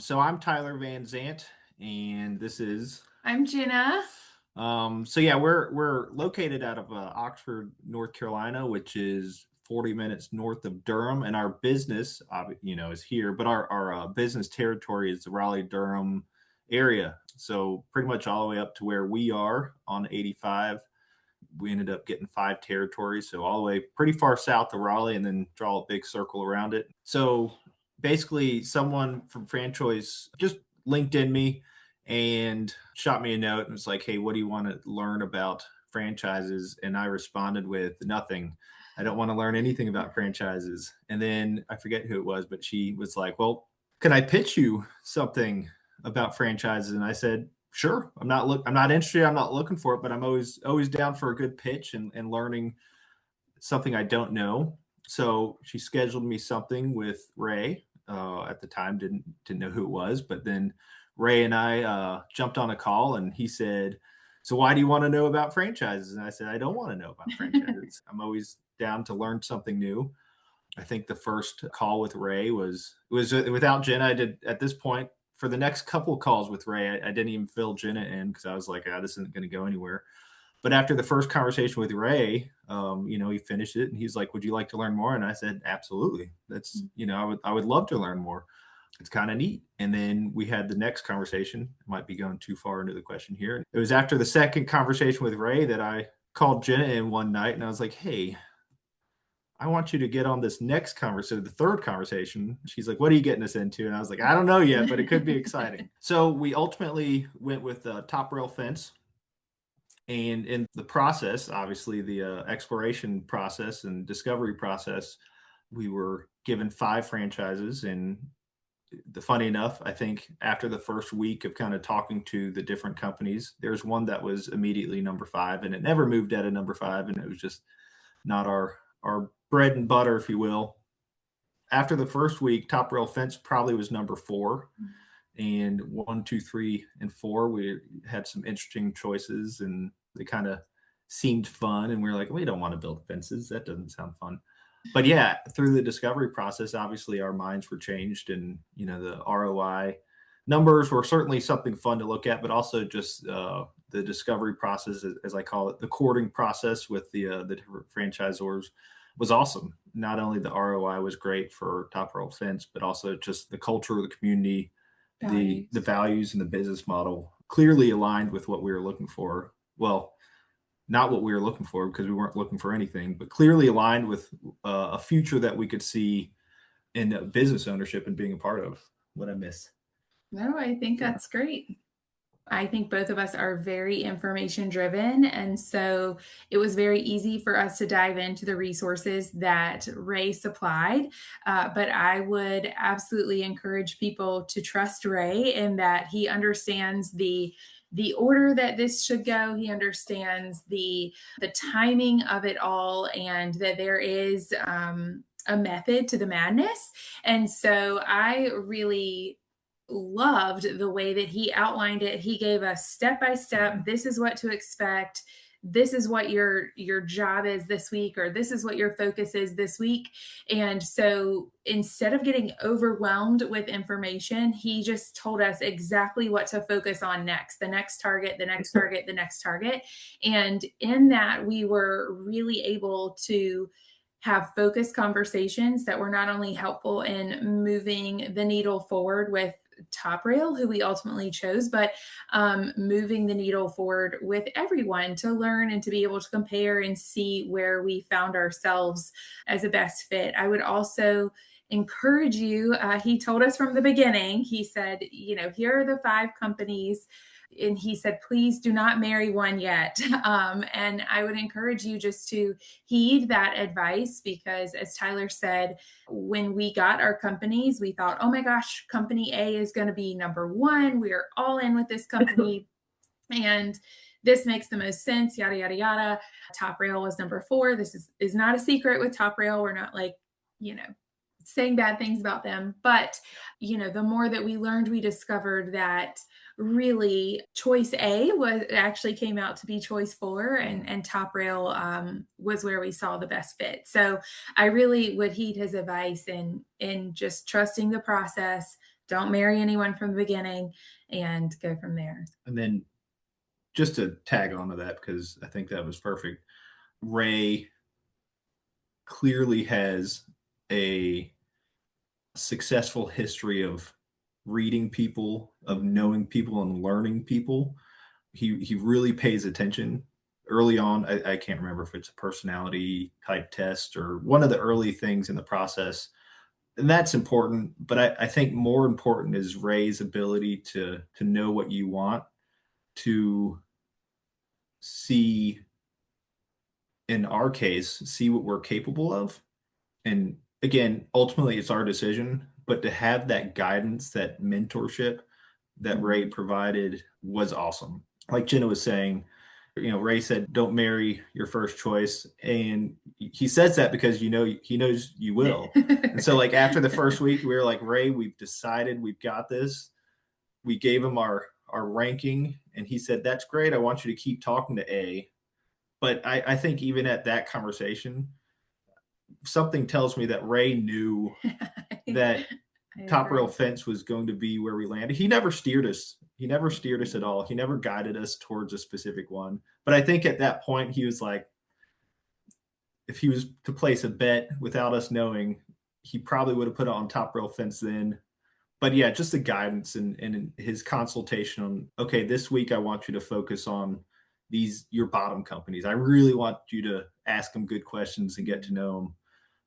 So I'm Tyler Van Zandt, and this is I'm Jenna. we're located out of Oxford, North Carolina, which is 40 minutes north of Durham, and our business, is here, but our business territory is the Raleigh-Durham area. So pretty much all the way up to where we are on 85. We ended up getting 5 territories, so all the way pretty far south of Raleigh, and then draw a big circle around it. So basically, someone from Franchise just LinkedIn me and shot me a note and was like, "Hey, what do you want to learn about franchises?" And I responded with nothing. I don't want to learn anything about franchises. And then I forget who it was, but she was like, "Well, can I pitch you something about franchises?" And I said, "Sure. I'm not interested. I'm not looking for it, but I'm always down for a good pitch and learning something I don't know." So she scheduled me something with Ray. At the time, didn't know who it was, but then Ray and I jumped on a call, and he said, "So why do you want to know about franchises?" And I said, "I don't want to know about franchises. I'm always down to learn something new." I think the first call with Ray was without Jenna. I did at this point for the next couple of calls with Ray. I didn't even fill Jenna in because I was like, this isn't going to go anywhere. But after the first conversation with Ray, he finished it and he's like, "Would you like to learn more?" And I said, "Absolutely. That's I would love to learn more. It's kind of neat." And then we had the next conversation. Might be going too far into the question here. It was after the second conversation with Ray that I called Jenna in one night and I was like, "Hey, I want you to get on this next conversation, the third conversation." She's like, "What are you getting us into?" And I was like, "I don't know yet, but it could be exciting." So we ultimately went with top rail fence. And in the process, obviously, the exploration process and discovery process, we were given 5 franchises. And funny enough, I think after the first week of kind of talking to the different companies, there's one that was immediately number 5, and it never moved out of number 5, and it was just not our bread and butter, if you will. After the first week, Top Rail Fence probably was number 4, and 1, 2, 3, and 4 we had some interesting choices, and they kind of seemed fun, and we were like, "We don't want to build fences. That doesn't sound fun." But yeah, through the discovery process, obviously our minds were changed, and the ROI numbers were certainly something fun to look at, but also just the discovery process, as I call it, the courting process with the different franchisors was awesome. Not only the ROI was great for Top Roll Fence, but also just the culture of the community, the Values. values and the business model clearly aligned with what we were looking for. Well, not what we were looking for because we weren't looking for anything, but clearly aligned with a future that we could see in business ownership and being a part of. What I miss. No, I think Yeah. that's great. I think both of us are very information driven. And so it was very easy for us to dive into the resources that Ray supplied. But I would absolutely encourage people to trust Ray in that he understands the order that this should go. He understands the timing of it all, and that there is a method to the madness. And so I really loved the way that he outlined it. He gave us step by step, this is what to expect. This is what your job is this week, or this is what your focus is this week. And so instead of getting overwhelmed with information, he just told us exactly what to focus on next, the next target, the next target, the next target. And in that, we were really able to have focused conversations that were not only helpful in moving the needle forward with Top Rail, who we ultimately chose, but moving the needle forward with everyone to learn and to be able to compare and see where we found ourselves as a best fit. I would also encourage you. He told us from the beginning, he said, here are the 5 companies. And he said, please do not marry one yet. And I would encourage you just to heed that advice because, as Tyler said, when we got our companies, we thought, oh my gosh, company A is going to be number 1. We are all in with this company. And this makes the most sense, yada, yada, yada. Top Rail was number 4. This is not a secret with Top Rail. We're not saying bad things about them. But, the more that we learned, we discovered that really choice A was actually came out to be choice 4, and Top Rail was where we saw the best fit. So I really would heed his advice in just trusting the process, don't marry anyone from the beginning, and go from there. And then just to tag on to that, because I think that was perfect. Ray clearly has a successful history of reading people, of knowing people and learning people. He really pays attention early on. I can't remember if it's a personality type test or one of the early things in the process. And that's important, but I think more important is Ray's ability to know what you want, to see, in our case, see what we're capable of. And again, ultimately it's our decision, but to have that guidance, that mentorship that Ray provided was awesome. Like Jenna was saying, Ray said, "Don't marry your first choice," and he says that because he knows you will. And so, like after the first week, we were like, "Ray, we've decided, we've got this." We gave him our ranking, and he said, "That's great. I want you to keep talking to A." But I think even at that conversation, something tells me that Ray knew that I Top Rail agree. Fence was going to be where we landed. He never steered us. He never steered us at all. He never guided us towards a specific one. But I think at that point he was like, if he was to place a bet without us knowing, he probably would have put it on Top Rail Fence then. But yeah, just the guidance and his consultation on, okay, this week I want you to focus on your bottom companies. I really want you to ask them good questions and get to know them.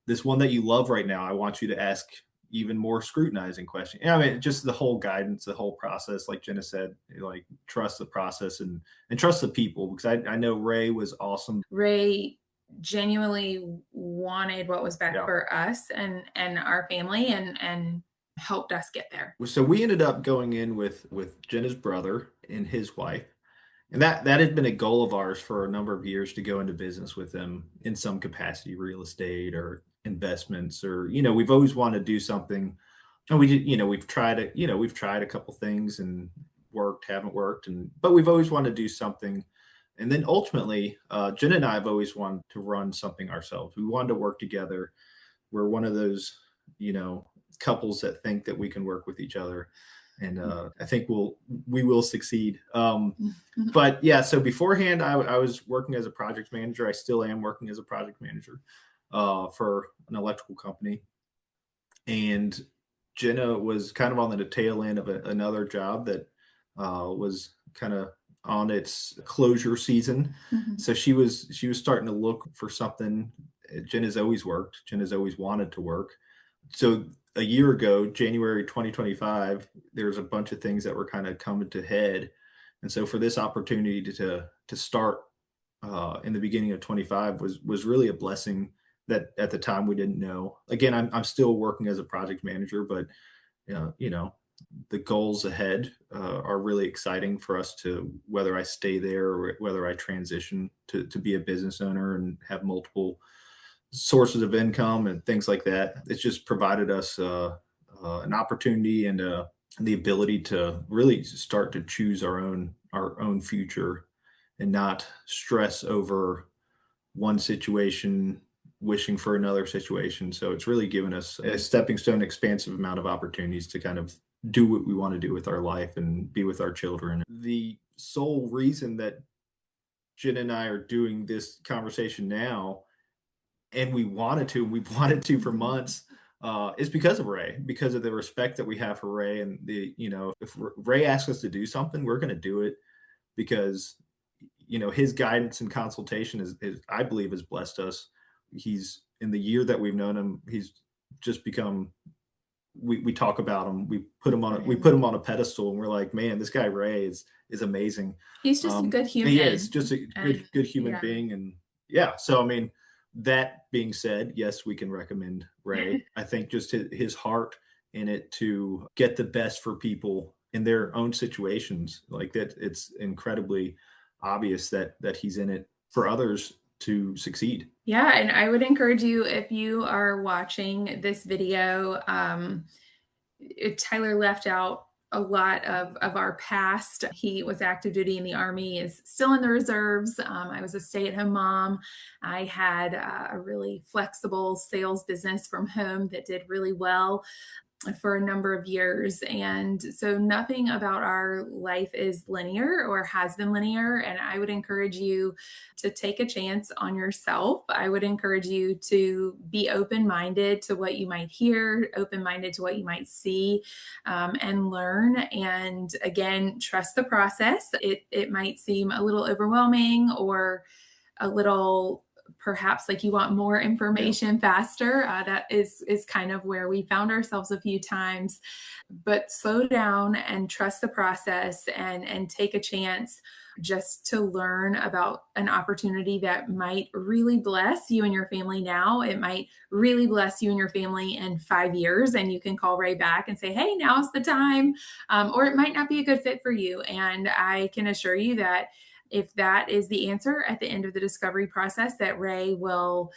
This one that you love right now, I want you to ask even more scrutinizing questions. I mean, just the whole guidance, the whole process, like Jenna said, like trust the process and trust the people, because I know Ray was awesome. Ray genuinely wanted what was best Yeah. for us and our family, and helped us get there. So we ended up going in with Jenna's brother and his wife. And that had been a goal of ours for a number of years, to go into business with them in some capacity, real estate or investments, or we've always wanted to do something. And we did, we've tried a couple things and worked, haven't worked, but we've always wanted to do something. And then ultimately, Jen and I have always wanted to run something ourselves. We wanted to work together. We're one of those, couples that think that we can work with each other, and I think we will succeed. But yeah, so beforehand, I was working as a project manager. I still am working as a project manager for an electrical company, and Jenna was kind of on the tail end of another job that was kind of on its closure season. So she was starting to look for something. Jenna's always worked. Jenna's always wanted to work. So a year ago, January 2025, there was a bunch of things that were kind of coming to head. And so for this opportunity to start in the beginning of 25 was really a blessing that at the time we didn't know. Again, I'm still working as a project manager, but the goals ahead are really exciting for us, to whether I stay there or whether I transition to be a business owner and have multiple sources of income and things like that. It's just provided us an opportunity and the ability to really start to choose our own future, and not stress over one situation, wishing for another situation. So it's really given us a stepping stone, expansive amount of opportunities to kind of do what we want to do with our life and be with our children. The sole reason that Jen and I are doing this conversation now, and we've wanted to for months, is because of Ray, because of the respect that we have for Ray. And if Ray asks us to do something, we're going to do it, because his guidance and consultation is I believe has blessed us. He's, in the year that we've known him, he's just become, we talk about him, we put him on a pedestal, and we're like, man, this guy Ray is amazing. He's just a good He is human. just a And good human yeah. being. And yeah, so I mean, that being said, yes, we can recommend Ray. I think just his heart in it to get the best for people in their own situations, like that, it's incredibly obvious that he's in it for others to succeed. Yeah, and I would encourage you, if you are watching this video, Tyler left out a lot of our past. He was active duty in the Army, is still in the reserves. I was a stay-at-home mom. I had a really flexible sales business from home that did really well. for a number of years. And so nothing about our life is linear or has been linear. And I would encourage you to take a chance on yourself. I would encourage you to be open minded to what you might hear, open minded to what you might see, and learn. And again, trust the process. It might seem a little overwhelming or a little perhaps like you want more Yeah. information faster. That is kind of where we found ourselves a few times. But slow down and trust the process and take a chance just to learn about an opportunity that might really bless you and your family now. It might really bless you and your family in 5 years, and you can call Ray back and say, "Hey, now's the time." Or it might not be a good fit for you. And I can assure you that if that is the answer at the end of the discovery process, that Ray will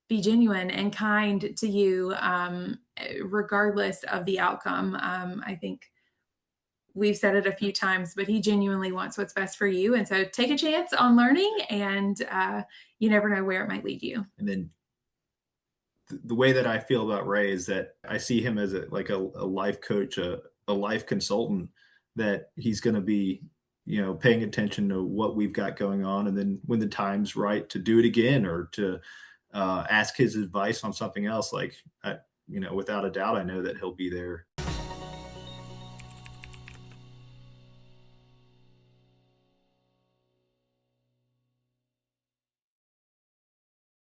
be genuine and kind to you, regardless of the outcome. I think we've said it a few times, but he genuinely wants what's best for you. And so take a chance on learning, and you never know where it might lead you. And then the way that I feel about Ray is that I see him as a life coach, a life consultant, that he's going to be, paying attention to what we've got going on. And then when the time's right to do it again or to ask his advice on something else, without a doubt, I know that he'll be there